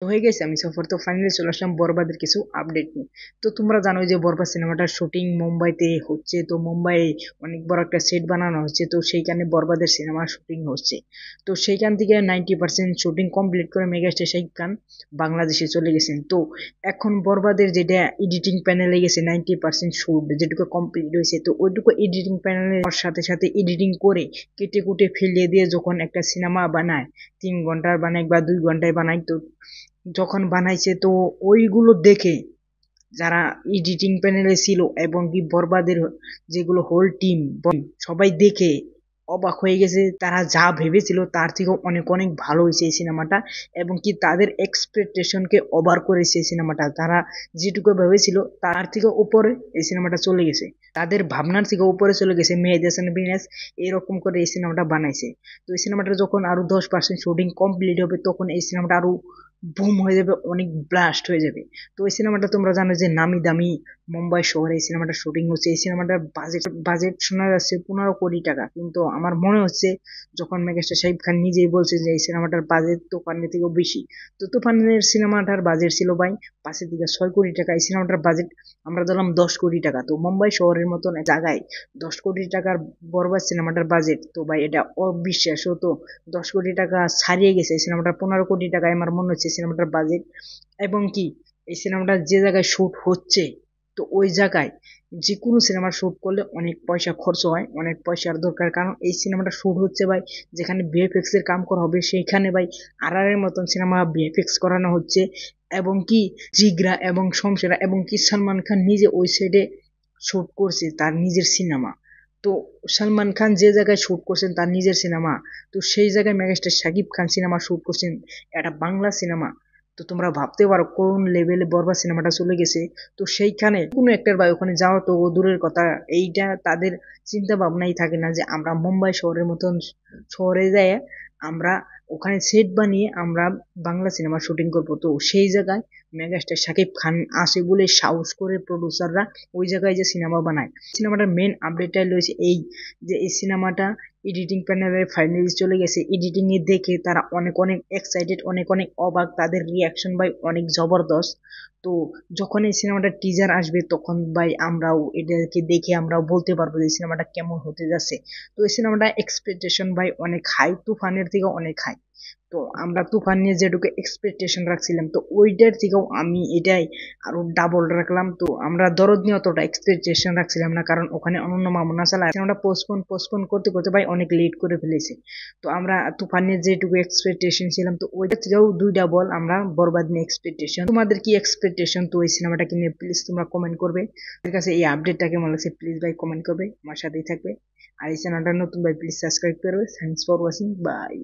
হয়ে গেছে আমি সফর, তো ফাইনালি চলে আসলাম বরবাদের কিছু আপডেট নিয়ে। তো তোমরা জানো যে বরবাদ সিনেমাটার শুটিং মুম্বাইতে হচ্ছে, তো মুম্বাই অনেক বড় একটা সেট বানানো হচ্ছে, তো সেইখানে বরবাদের সিনেমার শুটিং হচ্ছে। তো সেইখান থেকে 90% শুটিং কমপ্লিট করে মেগাস্টার শাকিব খান বাংলাদেশে চলে গেছেন। তো এখন বরবাদের যেটা এডিটিং প্যানেলে গেছে 90% শুট যেটুকু কমপ্লিট হয়েছে, তো ওইটুকু এডিটিং প্যানেলের সাথে সাথে এডিটিং করে কেটে কুটে ফেলিয়ে দিয়ে যখন একটা সিনেমা বানায়, 3 ঘন্টার বানাই বা 2 ঘন্টায় বানাই, তো যখন বানাইছে তো ওইগুলো দেখে যারা এডিটিং প্যানেলে ছিল এবং কি বরবাদের যেগুলো হোল টিম সবাই দেখে অবাক হয়ে গেছে। তারা যা ভেবেছিল তার থেকে অনেক অনেক ভালো হয়েছে এই সিনেমাটা, এবং কি তাদের এক্সপেকটেশনকে ওভার করেছে এই সিনেমাটা। তারা যেটুকু ভেবেছিল তার থেকে উপরে এই সিনেমাটা চলে গেছে, তাদের ভাবনার থেকে উপরে চলে গেছে। মেহেদী হাসান বিনাস এরকম করে এই সিনেমাটা বানাইছে। তো এই সিনেমাটা যখন আরো 10% শুটিং কমপ্লিট হবে তখন এই সিনেমাটা আরো বুম হয়ে যাবে, অনেক ব্লাস্ট হয়ে যাবে। তো এই সিনেমাটা তোমরা জানো যে নামি দামি মুম্বাই শহরে এই সিনেমাটা শুটিং হচ্ছে। এই সিনেমাটার বাজেট শোনা যাচ্ছে 15 কোটি টাকা, কিন্তু আমার মনে হচ্ছে যখন মেগাস্টার শাকিব খান নিজেই বলছে যে এই সিনেমাটার বাজেট তুফানের থেকেও বেশি। তো তুফানের সিনেমাটার বাজেট ছিল ভাই 5 থেকে 6 কোটি টাকা, এই সিনেমাটার বাজেট আমরা ধরলাম 10 কোটি টাকা। তো মুম্বাই শহরের মতন এক জায়গায় 10 কোটি টাকার বরবাদ সিনেমাটার বাজেট, তো ভাই এটা অবিশ্বাস্য। তো 10 কোটি টাকা ছাড়িয়ে গেছে এই সিনেমাটার, 15 কোটি টাকায় আমার মনে হচ্ছে সিনেমাটার বাজেট। এবং কি এই সিনেমাটা যে জায়গায় শুট হচ্ছে, তো ওই জায়গায় যে কোনো সিনেমার শুট করলে অনেক পয়সা খরচ হয়, অনেক পয়সার দরকার। কারণ এই সিনেমাটা শুট হচ্ছে ভাই যেখানে ভিএফএক্স এর কাম করা হবে, সেইখানে ভাই আরআরের মতন সিনেমা ভিএফএক্স করানো হচ্ছে। এবং কি জিগরা এবং শমশেরা এবং কি সালমান খান নিজে ওই সাইডে শুট করছে তার নিজের সিনেমা। তো সালমান খান যে জায়গায় শুট করছেন তার নিজের সিনেমা, তো সেই জায়গায় megastar Shakib Khan cinema shoot করছেন, একটা বাংলা সিনেমা। তো তোমরা ভাবতে পারো কোন লেভেলে বরবাদ সিনেমাটা চলে গেছে। তো সেইখানে কোনো একটার ভাই ওখানে যাওয়া তো দূরের কথা, এইটা তাদের চিন্তা ভাবনাই থাকে না যে আমরা মুম্বাই শহরের মতন শহরে যাই, আমরা ওখানে সেট বানিয়ে আমরা বাংলা সিনেমা শুটিং করবো। তো সেই জায়গায় মেগাস্টার শাকিব খান আসে বলে সাহস করে প্রডিউসাররা ওই জায়গায় যে সিনেমা বানায়। সিনেমাটার মেন আপডেটটাই রয়েছে এই যে এই সিনেমাটা এডিটিং প্যানেলে ফাইনালি চলে গেছে। এডিটিং এ দেখে তারা অনেক অনেক এক্সাইটেড, অনেক অনেক অবাক, তাদের রিয়াকশন ভাই অনেক জবরদস্ত। তো যখন এই সিনেমাটা টিজার আসবে তখন ভাই আমরাও এটাকে দেখে আমরাও বলতে পারবো যে সিনেমাটা কেমন হতে যাচ্ছে। তো এই সিনেমাটা এক্সপেকটেশন ভাই অনেক হাই, তুফানের থেকে অনেক হাই। তো আমরা তুফান নিয়ে যেটুকু এক্সপেকটেশন রাখছিলাম তো ওইটার থেকেও আমি এটাই আরো ডাবল রাখলাম। তো আমরা দরদ নিয়ে অতটা এক্সপেকটেশন রাখছিলাম না, কারণ ওখানে অনন্য মামুন আসাল আমরা পোস্টপোন করতে করতে ভাই অনেক লেট করে ফেলেছি। তো আমরা তুফান নিয়ে যেটুকু এক্সপেকটেশন ছিলাম তো ওইটা থেকেও 2 ডাবল আমরা বরবাদ নিয়ে এক্সপেকটেশন। তোমাদের কি এক্সপেকটেশন তো এই সিনেমাটাকে নিয়ে প্লিজ তোমরা কমেন্ট করবে। আমার কাছে এই আপডেটটা কেমন লাগছে প্লিজ ভাই কমেন্ট করবে, আমার সাথেই থাকবে। আর এই চ্যানেলটা নতুন ভাই প্লিজ সাবস্ক্রাইব করবে। Thanks for watching, by.